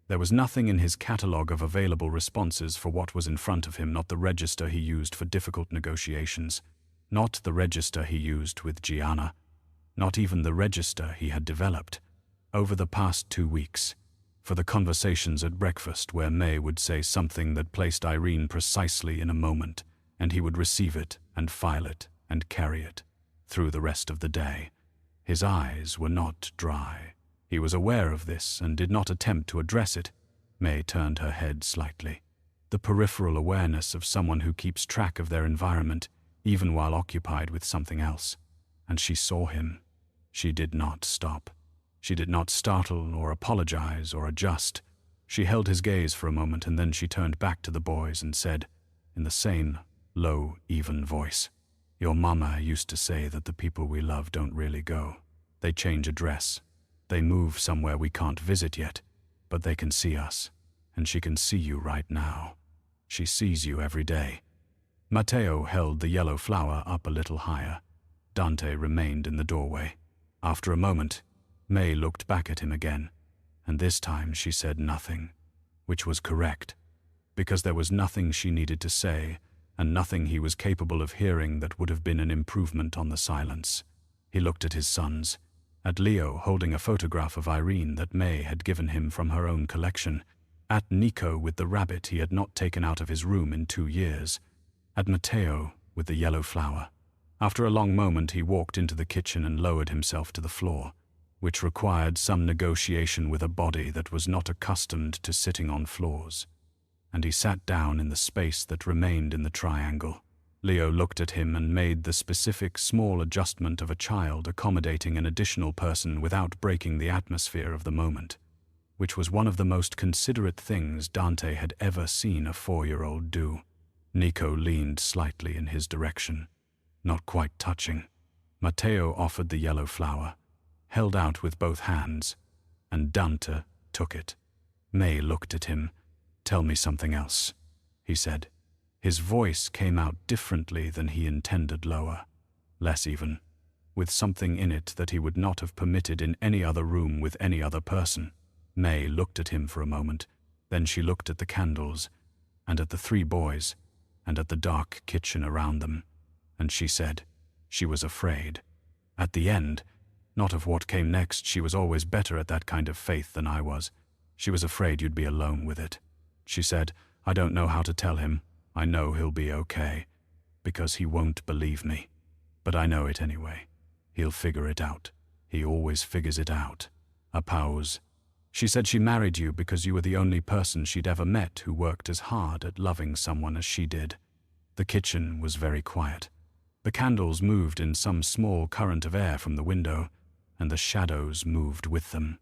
There was nothing in his catalogue of available responses for what was in front of him, not the register he used for difficult negotiations, not the register he used with Gianna, not even the register he had developed over the past 2 weeks, for the conversations at breakfast where Mae would say something that placed Irene precisely in a moment, and he would receive it and file it and carry it through the rest of the day. His eyes were not dry. He was aware of this and did not attempt to address it. Mae turned her head slightly. The peripheral awareness of someone who keeps track of their environment, even while occupied with something else. And she saw him. She did not stop. She did not startle or apologize or adjust. She held his gaze for a moment and then she turned back to the boys and said, in the same low, even voice, your mama used to say that the people we love don't really go. They change address. They move somewhere we can't visit yet, but they can see us, and she can see you right now. She sees you every day. Matteo held the yellow flower up a little higher. Dante remained in the doorway. After a moment, Mae looked back at him again, and this time she said nothing, which was correct, because there was nothing she needed to say, and nothing he was capable of hearing that would have been an improvement on the silence. He looked at his sons, at Leo holding a photograph of Irene that Mae had given him from her own collection, at Nico with the rabbit he had not taken out of his room in 2 years, at Matteo with the yellow flower. After a long moment he walked into the kitchen and lowered himself to the floor, which required some negotiation with a body that was not accustomed to sitting on floors. And he sat down in the space that remained in the triangle. Leo looked at him and made the specific small adjustment of a child accommodating an additional person without breaking the atmosphere of the moment, which was one of the most considerate things Dante had ever seen a 4-year-old do. Nico leaned slightly in his direction, not quite touching. Matteo offered the yellow flower. held out with both hands, and Dante took it. Mae looked at him. "Tell me something else," he said. His voice came out differently than he intended, lower, less even, with something in it that he would not have permitted in any other room with any other person. Mae looked at him for a moment, then she looked at the candles, and at the three boys, and at the dark kitchen around them, and she said she was afraid. At the end, not of what came next, she was always better at that kind of faith than I was. She was afraid you'd be alone with it. She said, "I don't know how to tell him. I know he'll be okay, because he won't believe me. But I know it anyway. He'll figure it out. He always figures it out." A pause. She said she married you because you were the only person she'd ever met who worked as hard at loving someone as she did. The kitchen was very quiet. The candles moved in some small current of air from the window, and the shadows moved with them.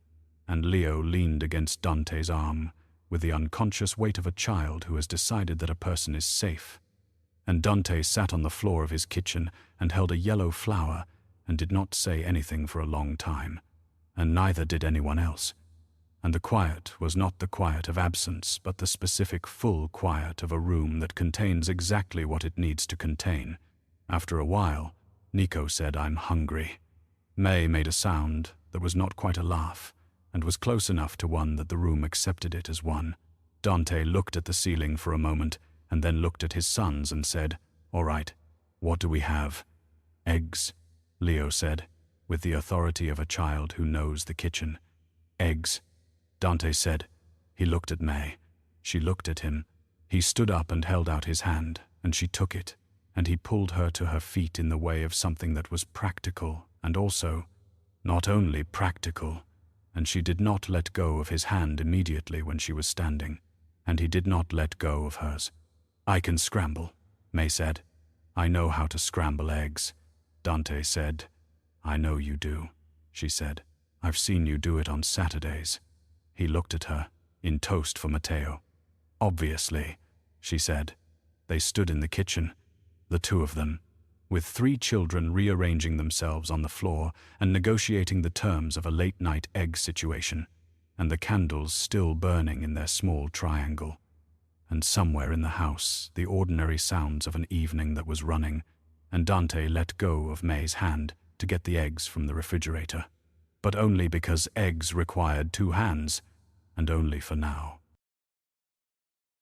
And Leo leaned against Dante's arm, with the unconscious weight of a child who has decided that a person is safe. And Dante sat on the floor of his kitchen and held a yellow flower and did not say anything for a long time, and neither did anyone else. And the quiet was not the quiet of absence, but the specific full quiet of a room that contains exactly what it needs to contain. After a while, Nico said, "I'm hungry." Mae made a sound that was not quite a laugh, and was close enough to one that the room accepted it as one. Dante looked at the ceiling for a moment, and then looked at his sons and said, "All right, what do we have?" "Eggs," Leo said, with the authority of a child who knows the kitchen. "Eggs," Dante said. He looked at Mae. She looked at him. He stood up and held out his hand, and she took it, and he pulled her to her feet in the way of something that was practical, and also, not only practical, and she did not let go of his hand immediately when she was standing, and he did not let go of hers. "I can scramble," Mae said. "I know how to scramble eggs," Dante said. "I know you do," she said. "I've seen you do it on Saturdays." He looked at her, "In toast for Matteo." "Obviously," she said. They stood in the kitchen, the two of them, with three children rearranging themselves on the floor and negotiating the terms of a late-night egg situation, and the candles still burning in their small triangle. And somewhere in the house, the ordinary sounds of an evening that was running, and Dante let go of Mae's hand to get the eggs from the refrigerator. But only because eggs required two hands, and only for now.